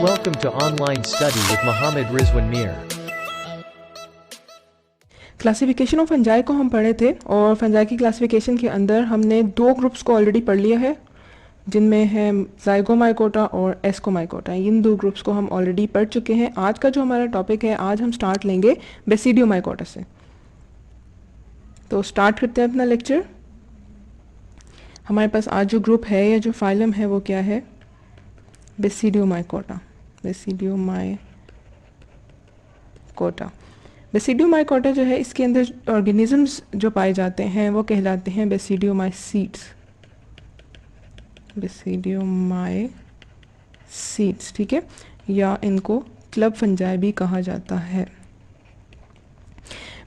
Welcome to Online Study with Mohammed Rizwan Mir. Classification of fungi को हम पढ़े थे और फंजाई की क्लासिफिकेशन के अंदर हमने दो ग्रुप्स को ऑलरेडी पढ़ लिया है, जिनमें है ज़ाइगोमाइकोटा और एस्कोमाइकोटा। इन दो ग्रुप्स को हम ऑलरेडी पढ़ चुके हैं। आज का जो हमारा टॉपिक है, आज हम स्टार्ट लेंगे बेसिडियोमाइकोटा से। तो स्टार्ट करते हैं अपना लेक्चर। हमारे पास आज जो ग्रुप है या जो फाइलम है वो क्या है? बेसिडियोमाइकोटा। बेसिडियोमाइकोटा जो है, इसके अंदर ऑर्गेनिजम्स जो पाए जाते हैं वो कहलाते हैं बेसिडियोमाइसीट्स। ठीक है, या इनको क्लब फंजाई भी कहा जाता है।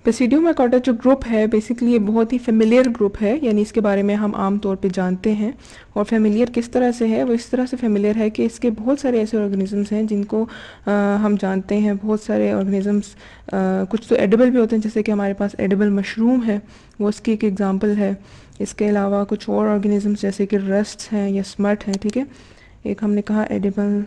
बेसिडियोमाइकोटा जो ग्रुप है, बेसिकली ये बहुत ही फेमिलियर ग्रुप है, यानी इसके बारे में हम आम तौर पे जानते हैं। और फेमिलियर किस तरह से है? वो इस तरह से फेमिलियर है कि इसके बहुत सारे ऐसे ऑर्गेनिजम्स हैं जिनको हम जानते हैं। बहुत सारे ऑर्गेनिजम्स कुछ तो एडिबल भी होते हैं, जैसे कि हमारे पास एडिबल मशरूम है, वो इसकी एक एग्जांपल है। इसके अलावा कुछ और ऑर्गेनिजम्स जैसे कि रस्ट हैं या स्मट हैं। ठीक है, एक हमने कहा एडिबल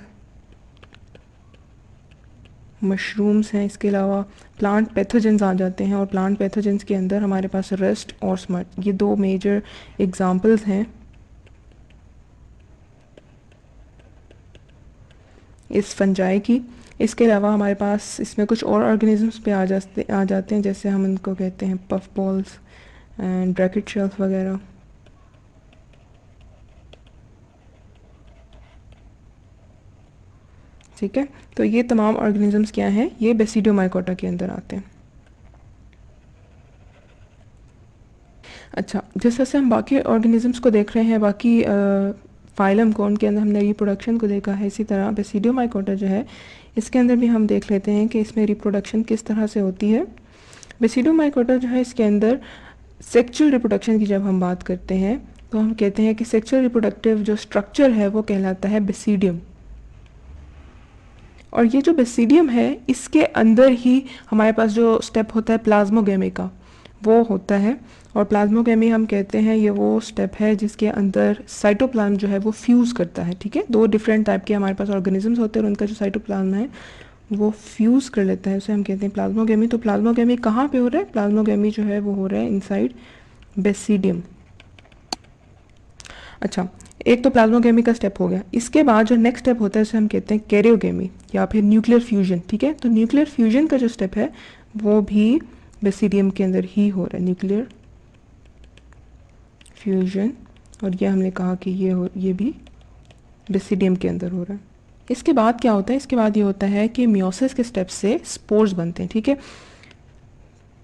मशरूम्स हैं। इसके अलावा प्लांट पैथोजेंस आ जाते हैं, और प्लांट पैथोजेंस के अंदर हमारे पास रस्ट और स्मट, ये दो मेजर एग्जांपल्स हैं इस फंजाई की। इसके अलावा हमारे पास इसमें कुछ और ऑर्गेनिजम्स पे आ जाते हैं, जैसे हम इनको कहते हैं puff balls and bracket shells वगैरह। ठीक है, तो ये तमाम ऑर्गेनिजम्स क्या हैं? ये बेसिडियोमाइकोटा के अंदर आते हैं। अच्छा, जिस तरह से हम बाकी ऑर्गेनिजम्स को देख रहे हैं, बाकी फाइलम को, उनके अंदर हमने रिप्रोडक्शन को देखा है, इसी तरह बेसिडियोमाइकोटा जो है, इसके अंदर भी हम देख लेते हैं कि इसमें रिप्रोडक्शन किस तरह से होती है। बेसिडियोमाइकोटा जो है, इसके अंदर सेक्चुअल रिप्रोडक्शन की जब हम बात करते हैं तो हम कहते हैं कि सेक्चुअल रिप्रोडक्टिव जो स्ट्रक्चर है वो कहलाता है बेसिडियम। और ये जो बेसिडियम है, इसके अंदर ही हमारे पास जो स्टेप होता है प्लाज्मोगेमी का, वो होता है। और प्लाज्मोगेमी हम कहते हैं ये वो स्टेप है जिसके अंदर साइटोप्लाज्म जो है वो फ्यूज़ करता है। ठीक है, दो डिफरेंट टाइप के हमारे पास ऑर्गेनिजम्स होते हैं और उनका जो साइटोप्लाज्म है वो फ्यूज़ कर लेता है, उसे हम कहते हैं प्लाज्मोगेमी। तो प्लाज्मोगेमी कहाँ पे हो रहा है? प्लाज्मोगेमी जो है वो हो रहा है इनसाइड बेसिडियम। अच्छा, एक तो प्लाज्मोगेमी का स्टेप हो गया। इसके बाद जो नेक्स्ट स्टेप होता है उसे हम कहते हैं कैरियोगेमी या फिर न्यूक्लियर फ्यूजन। ठीक है, तो न्यूक्लियर फ्यूजन का जो स्टेप है वो भी बेसिडियम के अंदर ही हो रहा है, न्यूक्लियर फ्यूजन। और ये हमने कहा कि ये भी बेसिडियम के अंदर हो रहा है। इसके बाद क्या होता है? इसके बाद ये होता है कि मियोसिस के स्टेप से स्पोर्स बनते हैं। ठीक है,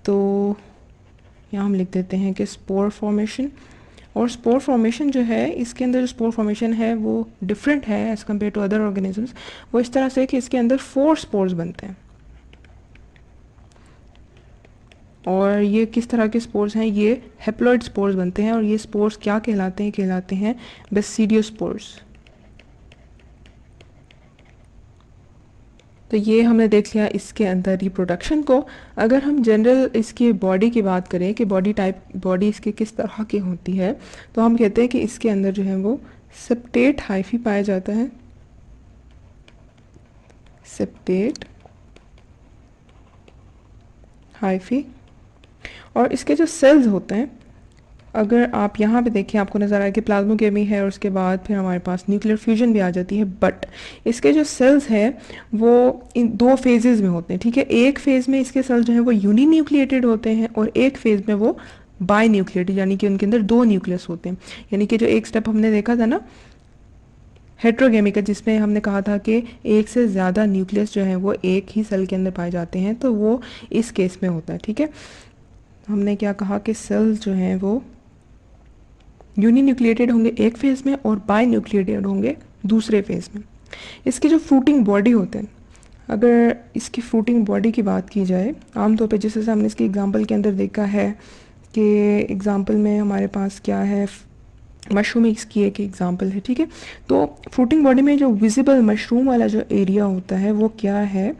तो यहाँ हम लिख देते हैं कि स्पोर फॉर्मेशन। और स्पोर फॉर्मेशन जो है, इसके अंदर जो स्पोर फॉर्मेशन है वो डिफरेंट है as compare to other organisms. वो इस तरह से कि इसके अंदर 4 स्पोर्स बनते हैं। और ये किस तरह के स्पोर्स हैं? ये हेप्लॉइड स्पोर्स बनते हैं। और ये स्पोर्स क्या कहलाते हैं? कहलाते हैं बेसिडियोस्पोर्स। तो ये हमने देख लिया इसके अंदर रिप्रोडक्शन को। अगर हम जनरल इसकी बॉडी की बात करें कि बॉडी इसकी किस तरह की होती है, तो हम कहते हैं कि इसके अंदर जो है वो सेप्टेट हाइफी पाया जाता है। Septate hyphae. और इसके जो सेल्स होते हैं, अगर आप यहाँ पे देखें, आपको नज़र आए कि प्लाज्मोगेमी है और उसके बाद फिर हमारे पास न्यूक्लियर फ्यूजन भी आ जाती है। बट इसके जो सेल्स हैं वो इन 2 फेजेस में होते हैं। ठीक है, एक फेज़ में इसके सेल्स जो हैं वो यूनिन्यूक्लिएटेड होते हैं और एक फेज़ में वो बाई न्यूक्लिएटेड, यानी कि उनके अंदर 2 न्यूक्लियस होते हैं। यानी कि जो एक स्टेप हमने देखा था ना हेट्रोगेमी का, जिसमें हमने कहा था कि एक से ज़्यादा न्यूक्लियस जो है वो एक ही सेल के अंदर पाए जाते हैं, तो वो इस केस में होता है। ठीक है, हमने क्या कहा कि सेल्स जो हैं वो यूनिन्यूक्लिएटेड होंगे एक फेज़ में और बाई न्यूक्लिएटेड होंगे दूसरे फेज़ में। इसकी जो फ्रूटिंग बॉडी होते हैं, अगर इसकी फ्रूटिंग बॉडी की बात की जाए, आमतौर पे जैसे हमने इसकी एग्जांपल के अंदर देखा है कि एग्जांपल में हमारे पास क्या है, मशरूम इसकी एक एग्जांपल है। ठीक है, तो फ्रूटिंग बॉडी में जो विजिबल मशरूम वाला जो एरिया होता है वो क्या है?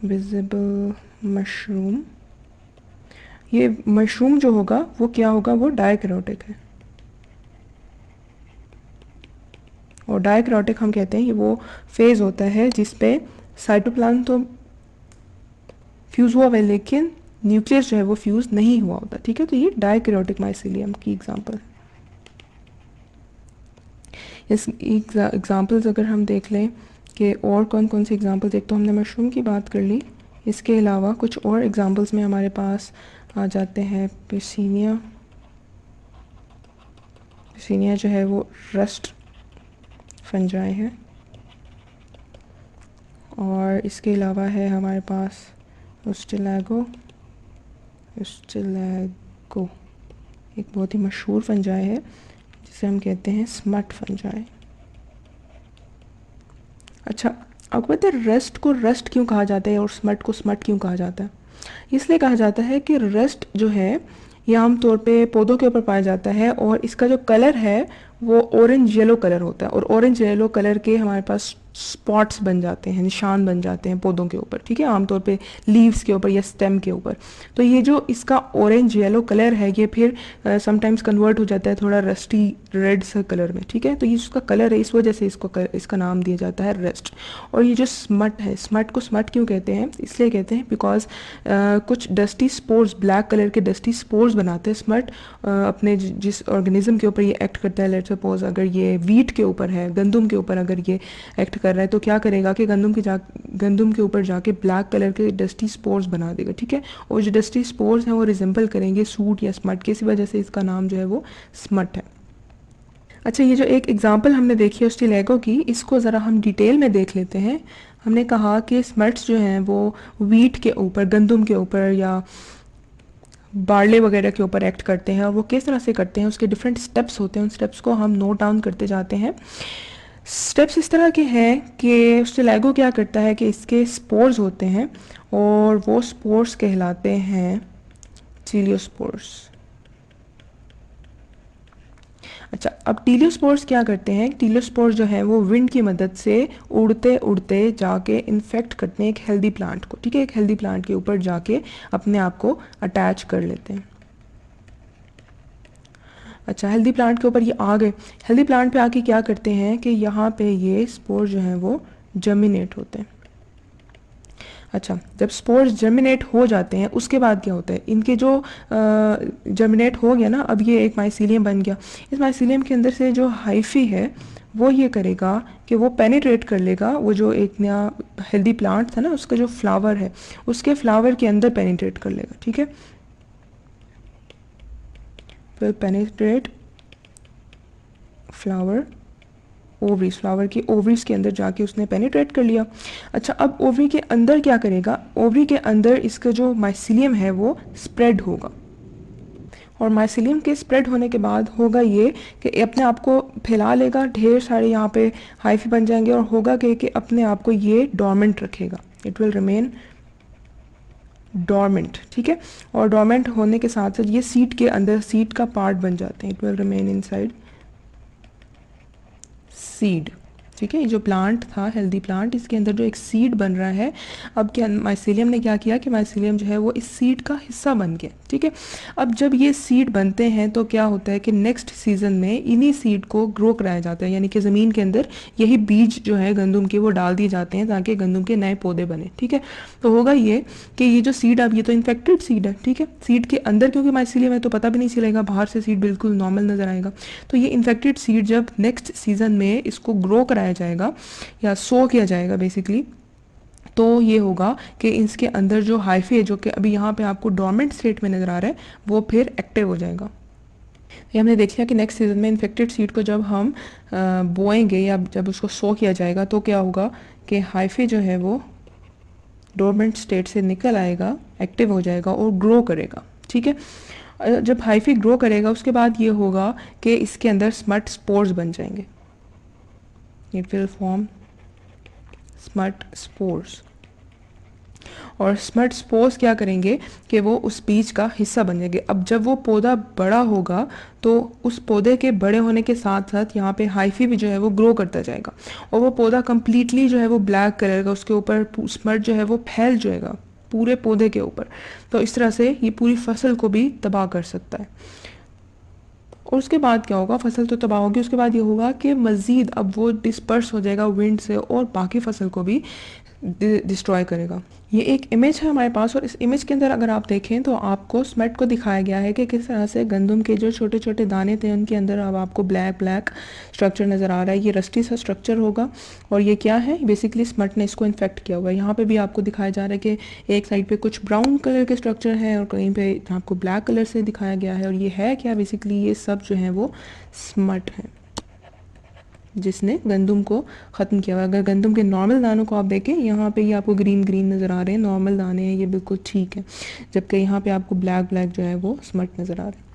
Visible mushroom. ये मशरूम जो होगा वो क्या होगा? वो डायकैरोटिक है। और डायक्रोटिक हम कहते हैं ये वो फेज़ होता है जिस पे साइटोप्लाज्म तो फ्यूज़ हुआ हुआ है लेकिन न्यूक्लियस जो है वो फ्यूज़ नहीं हुआ होता, ठीक है। तो ये डायक्रोटिक माइसीलियम की एग्जांपल। इस एग्जांपल्स अगर हम देख लें कि और कौन कौन से एग्जांपल्स, एक तो हमने मशरूम की बात कर ली, इसके अलावा कुछ और एग्जांपल्स में हमारे पास आ जाते हैं पिसीनिया। पिसीनिया जो है वो रस्ट फंजाई है, और इसके अलावा है हमारे पास उस्टिलागो। उस्टिलागो एक बहुत ही मशहूर फंजाई है जिसे हम कहते हैं स्मट फंजाई। अच्छा, आपको पता है रस्ट को रस्ट क्यों कहा जाता है और स्मट को स्मट क्यों कहा जाता है? इसलिए कहा जाता है कि रस्ट जो है ये आमतौर पे पौधों के ऊपर पाया जाता है और इसका जो कलर है वो ऑरेंज येलो कलर होता है, और ऑरेंज येलो कलर के हमारे पास स्पॉट्स बन जाते हैं, निशान बन जाते हैं पौधों के ऊपर, ठीक है, आमतौर पे लीव्स के ऊपर या स्टेम के ऊपर। तो ये जो इसका ऑरेंज येलो कलर है ये फिर समटाइम्स कन्वर्ट हो जाता है थोड़ा रस्टी रेड सा कलर में, ठीक है। तो ये इसका कलर है, इस वजह से इसका नाम दिया जाता है रस्ट। और ये जो स्मट है, स्मट को स्मट क्यों कहते हैं? इसलिए कहते हैं बिकॉज कुछ डस्टी स्पोर्स, ब्लैक कलर के डस्टी स्पोर्स बनाते हैं स्मट अपने जिस ऑर्गेनिज्म के ऊपर ये एक्ट करता है। लेट्स सपोज अगर ये वीट के ऊपर है, गंदम के ऊपर अगर ये एक्ट कर रहा है तो क्या करेगा कि गंदम के ऊपर जाके ब्लैक कलर के डस्टी स्पोर्स बना देगा, ठीक है। और जो डस्टी स्पोर्स हैं वो रिजेंबल करेंगे सूट या स्मट के, इसी वजह से इसका नाम जो है वो स्मट है। अच्छा, ये जो एक एग्जांपल हमने देखी है उस्टिलागो की, इसको ज़रा हम डिटेल में देख लेते हैं। हमने कहा कि स्मट्स जो हैं वो वीट के ऊपर, गंदम के ऊपर या बार्ले वगैरह के ऊपर एक्ट करते हैं, और वो किस तरह से करते हैं, उसके डिफरेंट स्टेप्स होते हैं, उन स्टेप्स को हम नोट डाउन करते जाते हैं। स्टेप्स इस तरह के हैं कि उस्टिलागो क्या करता है कि इसके स्पोर्स होते हैं और वो स्पोर्स कहलाते हैं टीलियोस्पोर्स। अच्छा, अब टीलियोस्पोर्स क्या करते हैं? टीलियोस्पोर्स जो है वो विंड की मदद से उड़ते उड़ते जाके इन्फेक्ट करते हैं एक हेल्दी प्लांट को, ठीक है, एक हेल्दी प्लांट के ऊपर जाके अपने आप को अटैच कर लेते हैं। अच्छा, हेल्दी प्लांट के ऊपर ये आ गए, हेल्दी प्लांट पे आके क्या करते हैं कि यहाँ पे ये स्पोर जो हैं वो जर्मिनेट होते हैं। अच्छा, जब स्पोर्स जर्मिनेट हो जाते हैं उसके बाद क्या होता है, इनके जो जर्मिनेट हो गया ना, अब ये एक माइसीलियम बन गया। इस माइसीलियम के अंदर से जो हाइफी है वो ये करेगा कि वो पेनिट्रेट कर लेगा, वो जो एक नया हेल्दी प्लांट था ना उसका जो फ्लावर है उसके फ्लावर के अंदर पेनिट्रेट कर लेगा, ठीक है। will penetrate flower ovaries, flower की ओवरीज के अंदर जाके उसने पेनिट्रेट कर लिया। अच्छा, अब ओवरी के अंदर क्या करेगा? ओवरी के अंदर इसका जो माइसीलियम है वो स्प्रेड होगा, और माइसीलियम के स्प्रेड होने के बाद होगा ये कि अपने आप को फैला लेगा, ढेर सारे यहाँ पे हाइफी बन जाएंगे, और होगा कि अपने आप को ये डोरमेंट रखेगा, इट विल रिमेन डोरमेंट, ठीक है। और डोरमेंट होने के साथ साथ ये सीड के अंदर सीड का पार्ट बन जाते हैं, it will remain inside seed, ठीक है। ये जो प्लांट था हेल्दी प्लांट, इसके अंदर जो एक सीड बन रहा है, अब क्या माइसीलियम ने क्या किया कि माइसीलियम जो है वो इस सीड का हिस्सा बन गया, ठीक है। अब जब ये सीड बनते हैं तो क्या होता है कि नेक्स्ट सीजन में इन्हीं सीड को ग्रो कराया जाता है, यानी कि ज़मीन के अंदर यही बीज जो है गंदम के वो डाल दिए जाते हैं ताकि गंदम के नए पौधे बने, ठीक है। तो होगा ये कि ये जो सीड, अब ये तो इन्फेक्टेड सीड है, ठीक है, सीड के अंदर क्योंकि माइसीलियम है तो पता भी नहीं चलेगा, बाहर से सीड बिल्कुल नॉर्मल नज़र आएगा। तो ये इन्फेक्टेड सीड जब नेक्स्ट सीजन में इसको ग्रो कराया जाएगा या सो किया जाएगा बेसिकली, तो ये होगा कि इसके अंदर जो हाइफी है जो कि अभी यहाँ पे आपको डोरमेंट स्टेट में नज़र आ रहा है वो फिर एक्टिव हो जाएगा। ये हमने देख लिया कि नेक्स्ट सीजन में इन्फेक्टेड सीड को जब हम बोएंगे या जब उसको सो किया जाएगा तो क्या होगा कि हाइफी जो है वो डोरमेंट स्टेट से निकल आएगा, एक्टिव हो जाएगा और ग्रो करेगा, ठीक है। जब हाइफी ग्रो करेगा उसके बाद ये होगा कि इसके अंदर स्मट स्पोर्स बन जाएंगे, it will form smut spores, और स्मट स्पोर्स क्या करेंगे कि वो उस बीज का हिस्सा बन जाएंगे। अब जब वो पौधा बड़ा होगा तो उस पौधे के बड़े होने के साथ साथ यहाँ पे हाइफी भी जो है वो ग्रो करता जाएगा, और वो पौधा कम्प्लीटली जो है वो ब्लैक कलर का, उसके ऊपर स्मट जो है वो फैल जाएगा पूरे पौधे के ऊपर। तो इस तरह से ये पूरी फसल को भी तबाह कर सकता है। और उसके बाद क्या होगा, फसल तो तबाह होगी, उसके बाद ये होगा कि मज़ीद अब वो डिस्पर्स हो जाएगा विंड से और बाकी फसल को भी डिस्ट्रॉय करेगा। ये एक इमेज है हमारे पास, और इस इमेज के अंदर अगर आप देखें तो आपको स्मट को दिखाया गया है कि किस तरह से गंदम के जो छोटे छोटे दाने थे उनके अंदर अब आपको ब्लैक ब्लैक स्ट्रक्चर नज़र आ रहा है। ये रस्टी सा स्ट्रक्चर होगा और ये क्या है, बेसिकली स्मट ने इसको इन्फेक्ट किया हुआ है। यहाँ पे भी आपको दिखाया जा रहा है कि एक साइड पे कुछ ब्राउन कलर के स्ट्रक्चर है और कहीं पे आपको ब्लैक कलर से दिखाया गया है। और ये है क्या, बेसिकली ये सब जो है वो स्मट है जिसने गंदम को ख़त्म किया हुआ। अगर गंदम के नॉर्मल दानों को आप देखें, यहाँ पे ये आपको ग्रीन ग्रीन नज़र आ रहे हैं, नॉर्मल दाने हैं, ये बिल्कुल ठीक है, जबकि यहाँ पे आपको ब्लैक ब्लैक जो है वो स्मट नज़र आ रहे हैं।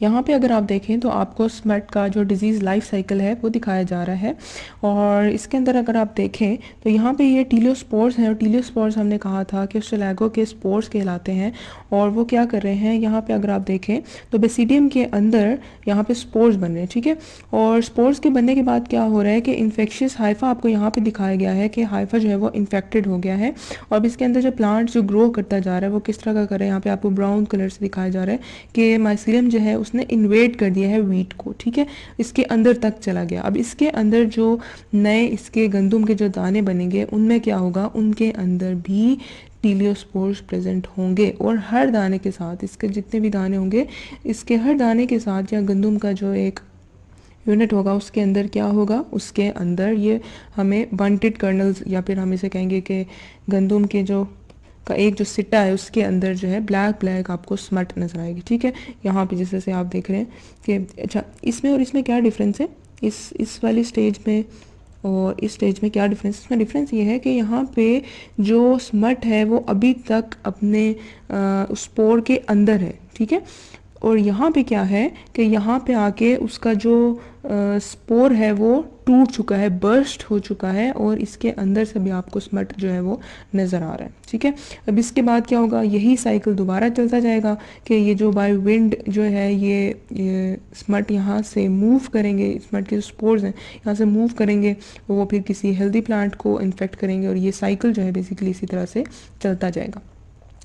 यहाँ पे अगर आप देखें तो आपको स्मट का जो डिजीज़ लाइफ साइकिल है वो दिखाया जा रहा है। और इसके अंदर अगर आप देखें तो यहाँ पे ये टीलियोस्पोर्स हैं, और टीलियोस्पोर्स हमने कहा था कि स्टेलागो के स्पोर्स कहलाते हैं। और वो क्या कर रहे हैं, यहाँ पे अगर आप देखें तो बेसिडियम के अंदर यहाँ पे स्पोर्स बन रहे हैं, ठीक है। और स्पोर्स के बनने के बाद क्या हो रहा है कि इन्फेक्शियस हाइफा आपको यहाँ पे दिखाया गया है कि हाइफा जो है वो इन्फेक्टेड हो गया है। और इसके अंदर जो प्लांट जो ग्रो करता जा रहा है वो किस तरह का कर रहा है, यहाँ पे आपको ब्राउन कलर से दिखाया जा रहा है कि माइसीलियम जो है उसने इन्वेड कर दिया है वीट को, ठीक है, इसके अंदर तक चला गया। अब इसके अंदर जो नए इसके गंदम के जो दाने बनेंगे उनमें क्या होगा, उनके अंदर भी टीलियोस्पोर्स प्रेजेंट होंगे। और हर दाने के साथ, इसके जितने भी दाने होंगे, इसके हर दाने के साथ या गंदम का जो एक यूनिट होगा उसके अंदर क्या होगा, उसके अंदर ये हमें बंटेड कर्नल्स, या फिर हम इसे कहेंगे कि गंदम के जो का एक जो सिट्टा है उसके अंदर जो है ब्लैक ब्लैक आपको स्मट नजर आएगी, ठीक है। यहाँ पे जैसे से आप देख रहे हैं कि अच्छा इसमें और इसमें क्या डिफरेंस है, इस वाली स्टेज में और इस स्टेज में क्या डिफरेंस, इसमें डिफरेंस ये है कि यहाँ पे जो स्मट है वो अभी तक अपने स्पोर के अंदर है, ठीक है। और यहाँ पे क्या है कि यहाँ पे आके उसका जो स्पोर है वो टूट चुका है, बर्स्ट हो चुका है, और इसके अंदर से भी आपको स्मट जो है वो नज़र आ रहा है, ठीक है। अब इसके बाद क्या होगा, यही साइकिल दोबारा चलता जाएगा कि ये जो बाय विंड जो है ये स्मट यहाँ से मूव करेंगे, स्मट के जो स्पोर्स हैं यहाँ से मूव करेंगे, वो फिर किसी हेल्दी प्लांट को इन्फेक्ट करेंगे, और ये साइकिल जो है बेसिकली इसी तरह से चलता जाएगा।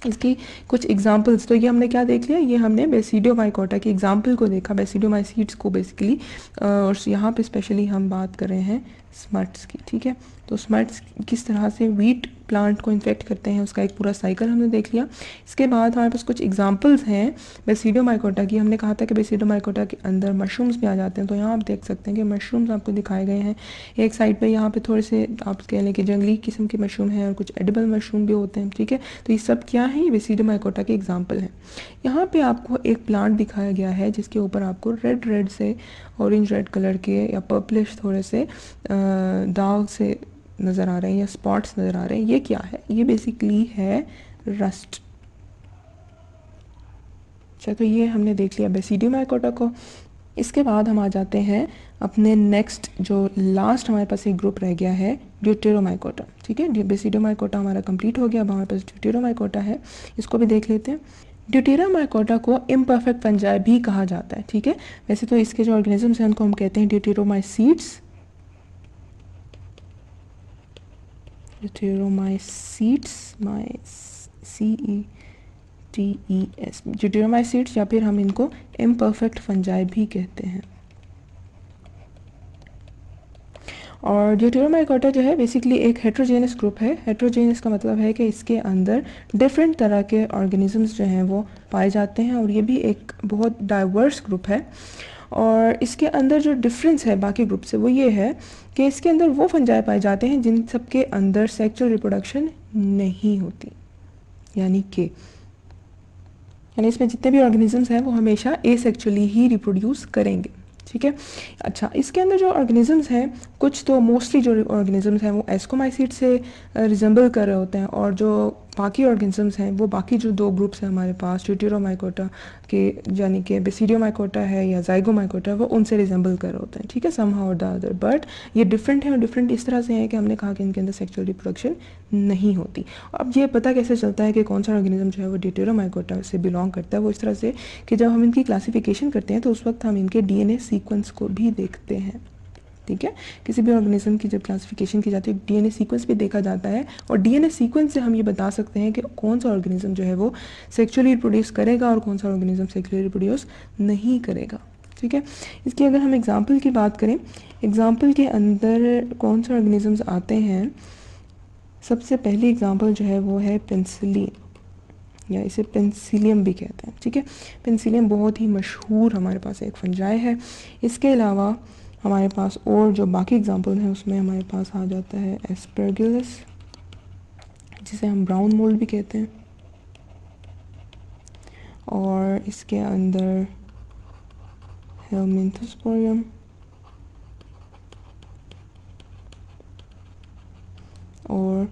इसकी कुछ एग्जांपल्स, तो ये हमने क्या देख लिया, ये हमने बेसिडियोमाइकोटा की एग्जांपल को देखा, बेसिडियोमाइसीड्स को बेसिकली, और यहाँ पे स्पेशली हम बात कर रहे हैं स्मट्स की, ठीक है। तो स्मट्स किस तरह से वीट प्लांट को इन्फेक्ट करते हैं उसका एक पूरा साइकिल हमने देख लिया। इसके बाद हमारे पास कुछ एग्जांपल्स हैं बेसिडियोमाइकोटा की। हमने कहा था कि बेसिडियोमाइकोटा के अंदर मशरूम्स भी आ जाते हैं, तो यहाँ आप देख सकते हैं कि मशरूम्स आपको दिखाए गए हैं। एक साइड पे यहाँ पे थोड़े से आप कह लें कि जंगली किस्म के मशरूम हैं और कुछ एडिबल मशरूम भी होते हैं, ठीक है। तो ये सब क्या है, ये बेसिडियोमाइकोटा के एग्जाम्पल हैं। यहाँ पे आपको एक प्लांट दिखाया गया है जिसके ऊपर आपको रेड रेड से ऑरेंज रेड कलर के या पर्पलिश थोड़े से दाग से नज़र आ रहे हैं या स्पॉट्स नज़र आ रहे हैं। ये क्या है, ये बेसिकली है रस्ट। अच्छा, तो ये हमने देख लिया बेसिडियोमाइकोटा को। इसके बाद हम आ जाते हैं अपने नेक्स्ट, जो लास्ट हमारे पास एक ग्रुप रह गया है, ड्यूटेरोमाइकोटा, ठीक है। बेसिडियोमाइकोटा हमारा कंप्लीट हो गया, अब हमारे पास ड्यूटेरोमाइकोटा है, इसको भी देख लेते हैं। ड्यूटेरोमाइकोटा को इम्परफेक्ट फंजाई भी कहा जाता है, ठीक है। वैसे तो इसके जो ऑर्गेनिजम्स हैं उनको हम कहते हैं ड्यूटेरोमाइसीड्स, ड्यूटेरोमाइसीड्स, CETES, ड्यूटेरोमाइसीड्स, या फिर हम इनको इम्परफेक्ट फंजाई भी कहते हैं। और ड्यूटेरोमाइकोटा जो है बेसिकली एक हेट्रोजेनस ग्रुप है। हेट्रोजेनस का मतलब है कि इसके अंदर डिफरेंट तरह के ऑर्गेनिजम्स जो हैं वो पाए जाते हैं, और ये भी एक बहुत डाइवर्स ग्रुप है। और इसके अंदर जो डिफरेंस है बाकी ग्रुप से वो ये है कि इसके अंदर वो फंजाई पाए जाते हैं जिन सब के अंदर सेक्सुअल रिप्रोडक्शन नहीं होती, यानी इसमें जितने भी ऑर्गेनिजम्स हैं वो हमेशा एसेक्सुअली ही रिप्रोड्यूस करेंगे, ठीक है। अच्छा, इसके अंदर जो ऑर्गेनिजम्स हैं, कुछ तो मोस्टली जो ऑर्गेनिजम्स हैं वो एस्कोमाइसीड से रिजेंबल कर रहे होते हैं, और जो बाकी ऑर्गेनिजम्स हैं वो बाकी जो दो ग्रुप्स हैं हमारे पास ड्यूटेरोमाइकोटा के, यानी कि बेसिडियोमाइकोटा है या जाइगोमाइकोटा है, वो उनसे रिजेंबल कर रहे होते हैं, ठीक है, समहाउ और द अदर। बट ये डिफरेंट है, और डिफरेंट इस तरह से है कि हमने कहा कि इनके अंदर सेक्सुअल रिप्रोडक्शन नहीं होती। अब ये पता कैसे चलता है कि कौन सा ऑर्गेनिज्म जो है वो ड्यूटेरोमाइकोटा से बिलोंग करता है, वो इस तरह से कि जब हम इनकी क्लासिफिकेशन करते हैं तो उस वक्त हम इनके DNA सीक्वेंस को भी देखते हैं, ठीक है। किसी भी ऑर्गेनिज्म की जब क्लासिफिकेशन की जाती है DNA सीक्वेंस भी देखा जाता है, और DNA सीक्वेंस से हम ये बता सकते हैं कि कौन सा ऑर्गेनिज्म जो है वो सेक्सुअली रिप्रोड्यूस करेगा और कौन सा ऑर्गेनिज्म सेक्सुअली रिप्रोड्यूस नहीं करेगा, ठीक है। इसकी अगर हम एग्जांपल की बात करें, एग्जांपल के अंदर कौन से ऑर्गेनिजम्स आते हैं, सबसे पहली एग्जांपल जो है वो है पेनिसिलिन, या इसे पेनिसिलियम भी कहते हैं, ठीक है। पेनिसिलियम बहुत ही मशहूर हमारे पास एक फंजाई है। इसके अलावा हमारे पास और जो बाकी एग्जांपल हैं उसमें हमारे पास आ जाता है एस्परगिलस, जिसे हम ब्राउन मोल्ड भी कहते हैं, और इसके अंदर हेलमिंथोस्पोरियम, और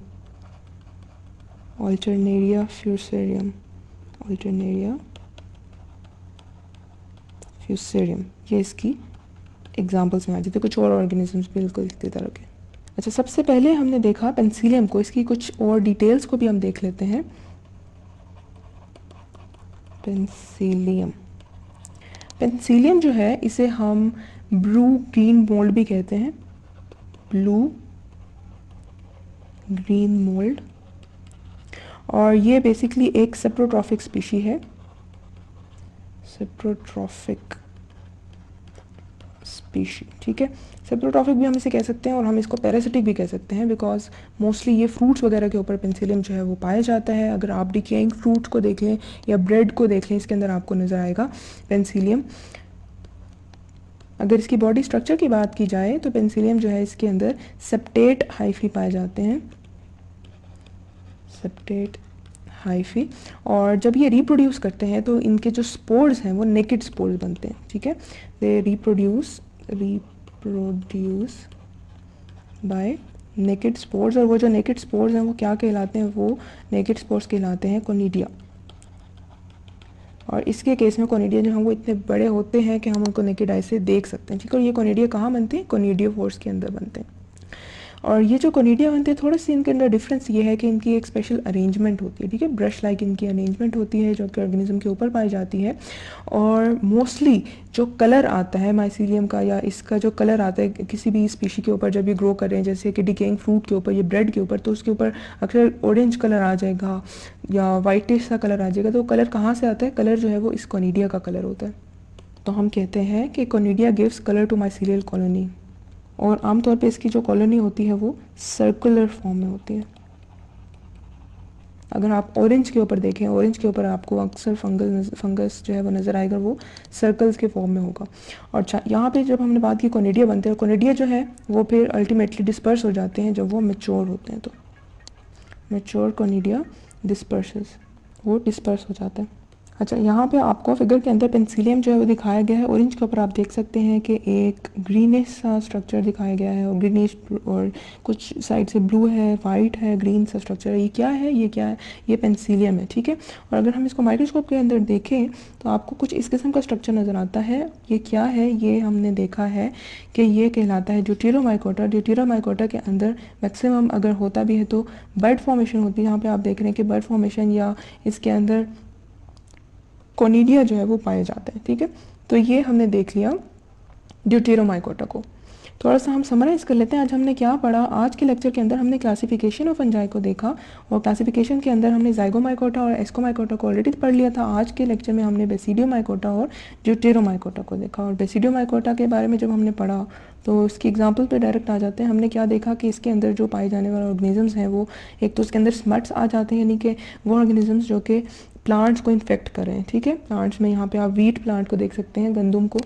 अल्टरनेरिया फ्यूसेरियम, अल्टरनेरिया फ्यूसेरियम, ये इसकी एग्जांपल्स में आ जाते हैं। कुछ और ऑर्गेनिजम्स बिल्कुल इसी तरह के। अच्छा, सबसे पहले हमने देखा पेनिसिलियम को, इसकी कुछ और डिटेल्स को भी हम देख लेते हैं। पेनिसिलियम, पेनिसिलियम जो है इसे हम ब्लू ग्रीन मोल्ड भी कहते हैं, ब्लू ग्रीन मोल्ड, और ये बेसिकली एक सेप्रोट्रॉफिक स्पीशी है, सेप्रोट्रॉफिक स्पीशी, ठीक है। सेप्रोट्रॉफिक भी हम इसे कह सकते हैं और हम इसको पैरासिटिक भी कह सकते हैं, बिकॉज मोस्टली ये फ्रूट्स वगैरह के ऊपर पेनिसिलियम जो है वो पाया जाता है। अगर आप डिकेइंग फ्रूट को देख लें या ब्रेड को देख लें, इसके अंदर आपको नज़र आएगा पेनिसिलियम। अगर इसकी बॉडी स्ट्रक्चर की बात की जाए तो पेनिसिलियम जो है इसके अंदर सेप्टेट हाइफी पाए जाते हैं, सेप्टेट हाइफी, और जब ये रिप्रोड्यूस करते हैं तो इनके जो स्पोर्स हैं वो नेकेड स्पोर्स बनते हैं, ठीक है। They reproduce by naked spores, और वो जो नेकेड स्पोर्स हैं वो क्या कहलाते हैं, वो नेकेड स्पोर्स कहलाते हैं कोनिडिया। और इसके केस में कोनिडिया जो हैं वो इतने बड़े होते हैं कि हम उनको नेकेड आई से देख सकते हैं, ठीक है। और ये कोनिडिया कहाँ बनते हैं, कोनिडियोफोर्स के अंदर बनते हैं। और ये जो कोनिडिया बनते हैं, थोड़ा सी इनके अंदर डिफरेंस ये है कि इनकी एक स्पेशल अरेंजमेंट होती है, ठीक है। ब्रश लाइक इनकी अरेंजमेंट होती है जो कि ऑर्गेनिज्म के ऊपर पाई जाती है। और मोस्टली जो कलर आता है माइसीलियम का, या इसका जो कलर आता है किसी भी स्पीशी के ऊपर जब ये ग्रो कर रहे हैं, जैसे कि डिकेइंग फ्रूट के ऊपर, ये ब्रेड के ऊपर, तो उसके ऊपर अक्सर ऑरेंज कलर आ जाएगा या वाइटिश सा कलर आ जाएगा। तो कलर कहाँ से आता है, कलर जो है वो इस कोनिडिया का कलर होता है। तो हम कहते हैं कि conidia gives colour to mycelial colony, और आमतौर पे इसकी जो कॉलोनी होती है वो सर्कुलर फॉर्म में होती है। अगर आप ऑरेंज के ऊपर देखें, ऑरेंज के ऊपर आपको अक्सर फंगस जो है वो नज़र आएगा, वो सर्कल्स के फॉर्म में होगा। और यहाँ पे जब हमने बात की कोनिडिया बनते हैं, कोनिडिया जो है वो फिर अल्टीमेटली डिस्पर्स हो जाते हैं जब वो मैच्योर होते हैं। तो मैच्योर कोनिडिया डिस्पर्सेस, वो डिस्पर्स हो जाता है। अच्छा, यहाँ पे आपको फिगर के अंदर पेनिसिलियम जो है वो दिखाया गया है। ऑरेंज के ऊपर आप देख सकते हैं कि एक ग्रीनिश सा स्ट्रक्चर दिखाया गया है, और ग्रीनिश और कुछ साइड से ब्लू है, वाइट है, ग्रीन सा स्ट्रक्चर है। ये क्या है, ये क्या है, ये पेनिसिलियम है, ठीक है। और अगर हम इसको माइक्रोस्कोप के अंदर देखें तो आपको कुछ इस किस्म का स्ट्रक्चर नज़र आता है। ये क्या है, ये हमने देखा है कि ये कहलाता है ड्यूटेरोमाइकोटा। ड्यूटेरोमाइकोटा के अंदर मैक्सिमम अगर होता भी है तो बर्ड फॉर्मेशन होती है। यहाँ पर आप देख रहे हैं कि बर्ड फॉर्मेशन या इसके अंदर कोनिडिया जो है वो पाए जाते हैं, ठीक है। तो ये हमने देख लिया ड्यूटेरोमाइकोटा को। थोड़ा सा हम समराइज कर लेते हैं आज हमने क्या पढ़ा। आज के लेक्चर के अंदर हमने क्लासिफिकेशन ऑफ फंजाई को देखा, और क्लासिफिकेशन के अंदर हमने जाइगोमाइकोटा और एस्कोमाइकोटा को ऑलरेडी पढ़ लिया था। आज के लेक्चर में हमने बेसिडियोमाइकोटा और ड्यूटेरोमाइकोटा को देखा। और बेसिडियोमाइकोटा के बारे में जब हमने पढ़ा तो इसकी एग्जांपल पे डायरेक्ट आ जाते हैं। हमने क्या देखा कि इसके अंदर जो पाए जाने वाले ऑर्गेनिजम्स हैं वो एक तो इसके अंदर स्मट्स आ जाते हैं, यानी कि वो ऑर्गेनिजम्स जो कि प्लांट्स को इन्फेक्ट कर रहे हैं, ठीक है। प्लांट्स में यहाँ पे आप वीट प्लांट को देख सकते हैं, गंदम को।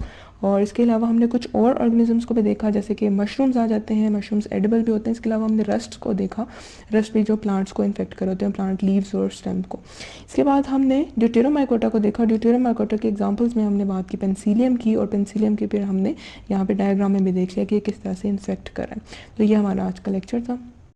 और इसके अलावा हमने कुछ और ऑर्गेनिजम्स को भी देखा, जैसे कि मशरूम्स आ जाते हैं, मशरूम्स एडिबल भी होते हैं। इसके अलावा हमने रस्ट को देखा, रस्ट भी जो प्लांट्स को इन्फेक्ट कर होते हैं, प्लांट लीव्स और स्टेम को। इसके बाद हमने ड्यूटेरोमाइकोटा को देखा। ड्यूटेरोमाइकोटा के एग्जांपल्स में हमने बात की पेनिसिलियम की, और पेनिसिलियम के फिर हमने यहाँ पे डायग्राम में भी देख लिया कि किस तरह से इन्फेक्ट कर रहे हैं। तो ये हमारा आज का लेक्चर था।